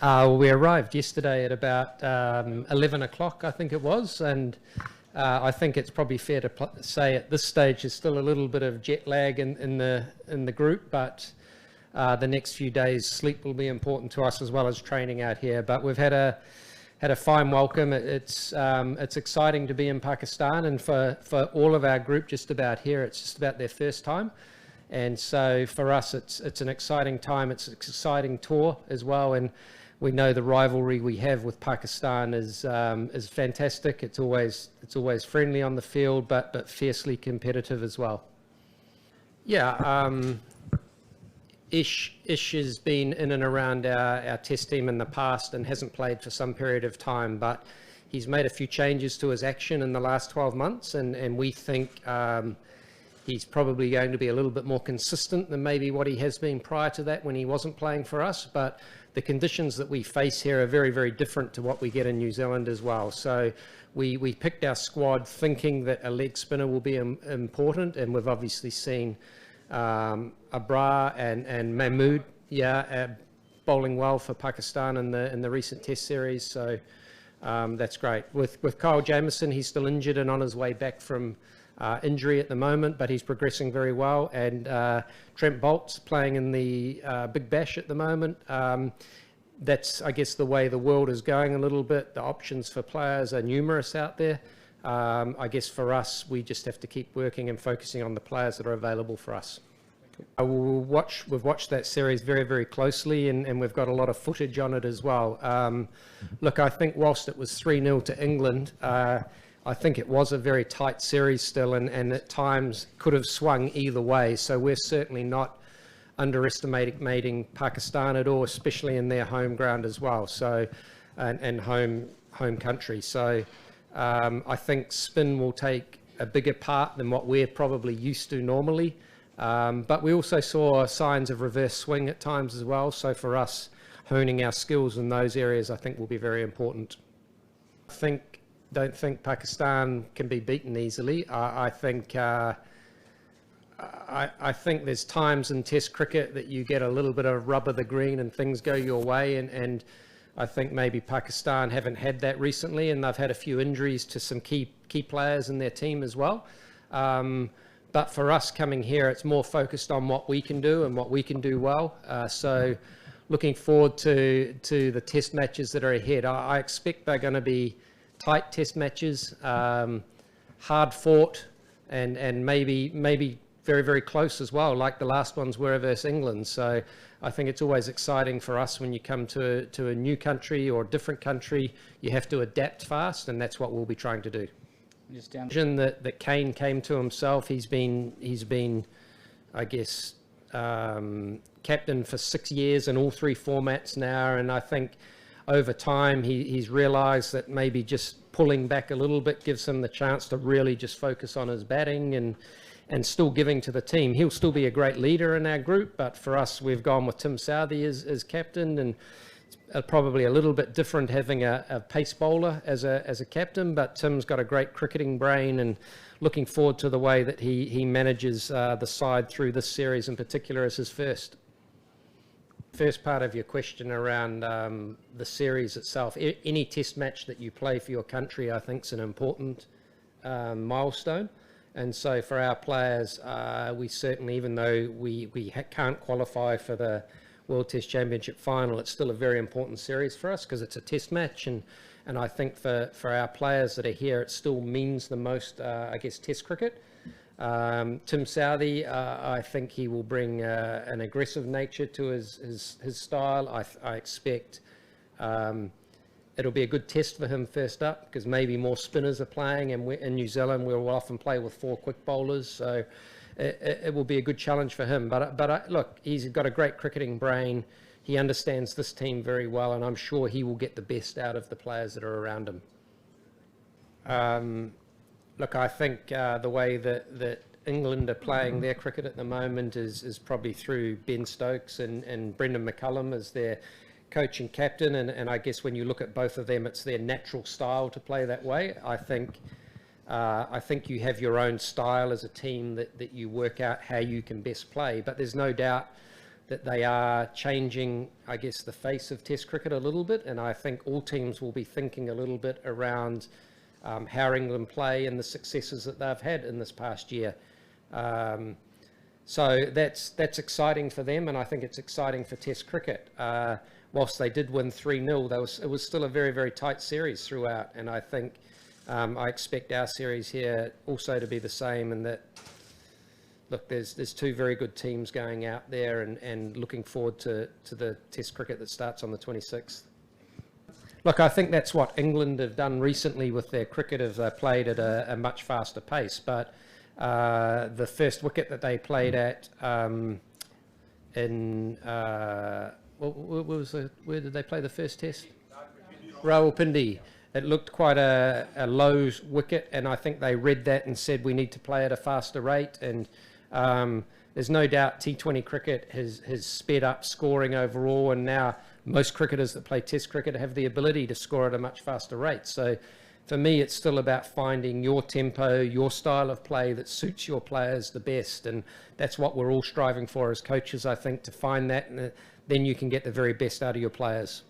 We arrived yesterday at about 11 o'clock, I think it was, and I think it's probably fair to say at this stage there's still a little bit of jet lag in the group, but the next few days sleep will be important to us as well as training out here. But we've had a fine welcome. It's exciting to be in Pakistan, and for all of our group just about here, it's just about their first time. And so for us, it's an exciting time. It's an exciting tour as well, and we know the rivalry we have with Pakistan is fantastic. It's always friendly on the field, but fiercely competitive as well. Yeah, Ish has been in and around our test team in the past and hasn't played for some period of time, but he's made a few changes to his action in the last 12 months, and we think he's probably going to be a little bit more consistent than maybe what he has been prior to that when he wasn't playing for us. But the conditions that we face here are very, very different to what we get in New Zealand as well. So we picked our squad thinking that a leg spinner will be important, and we've obviously seen Abrar and Mahmood, bowling well for Pakistan in the recent Test series. So that's great. With Kyle Jamieson, he's still injured and on his way back from injury at the moment, but he's progressing very well. And Trent Bolt's playing in the Big Bash at the moment. That's, I guess, the way the world is going a little bit. The options for players are numerous out there. I guess for us, we just have to keep working and focusing on the players that are available for us. We've watched that series very, very closely, and we've got a lot of footage on it as well. Look, I think whilst it was 3-0 to England, I think it was a very tight series still, and at times could have swung either way. So we're certainly not underestimating Pakistan at all, especially in their home ground as well. So, and home country. So I think spin will take a bigger part than what we're probably used to normally. But we also saw signs of reverse swing at times as well. So for us, honing our skills in those areas, I think will be very important. Don't think Pakistan can be beaten easily. I think there's times in Test cricket that you get a little bit of rub of the green and things go your way, and I think maybe Pakistan haven't had that recently, and they've had a few injuries to some key players in their team as well. But for us coming here, it's more focused on what we can do and what we can do well. So looking forward to the Test matches that are ahead. I expect they're going to be tight Test matches, hard fought, and maybe very, very close as well, like the last ones were versus England. So I think it's always exciting for us when you come to a new country or a different country. You have to adapt fast, and that's what we'll be trying to do. Just down that Kane came to himself. He's been, I guess, captain for 6 years in all 3 formats now, and I think over time he's realised that maybe just pulling back a little bit gives him the chance to really just focus on his batting and still giving to the team. He'll still be a great leader in our group, but for us, we've gone with Tim Southee as captain, and it's probably a little bit different having a pace bowler as a captain, but Tim's got a great cricketing brain, and looking forward to the way that he manages the side through this series in particular as his first part of your question around the series itself. Any Test match that you play for your country, I think, is an important milestone. And so for our players, we certainly, even though we can't qualify for the World Test Championship final, it's still a very important series for us because it's a Test match. And I think for our players that are here, it still means the most, I guess, Test cricket. Tim Southee, I think he will bring an aggressive nature to his style. I expect it'll be a good test for him first up because maybe more spinners are playing, and in New Zealand we'll often play with 4 quick bowlers, so it will be a good challenge for him. But look, he's got a great cricketing brain. He understands this team very well, and I'm sure he will get the best out of the players that are around him. Look, I think the way that England are playing their cricket at the moment is probably through Ben Stokes and Brendan McCullum as their coach and captain, and I guess when you look at both of them, it's their natural style to play that way. I think you have your own style as a team that you work out how you can best play, but there's no doubt that they are changing, I guess, the face of Test cricket a little bit, and I think all teams will be thinking a little bit around how England play and the successes that they've had in this past year. So that's exciting for them, and I think it's exciting for Test cricket. Whilst they did win 3-0, it was still a very, very tight series throughout, and I think I expect our series here also to be the same, and that, look, there's two very good teams going out there, and looking forward to the Test cricket that starts on the 26th. Look, I think that's what England have done recently with their cricket, is they played at a much faster pace, but the first wicket that they played at where did they play the first test? Rawalpindi. It looked quite a low wicket, and I think they read that and said we need to play at a faster rate, and there's no doubt T20 cricket has sped up scoring overall, and now most cricketers that play Test cricket have the ability to score at a much faster rate. So for me, it's still about finding your tempo, your style of play that suits your players the best, and that's what we're all striving for as coaches, I think, to find that, and then you can get the very best out of your players.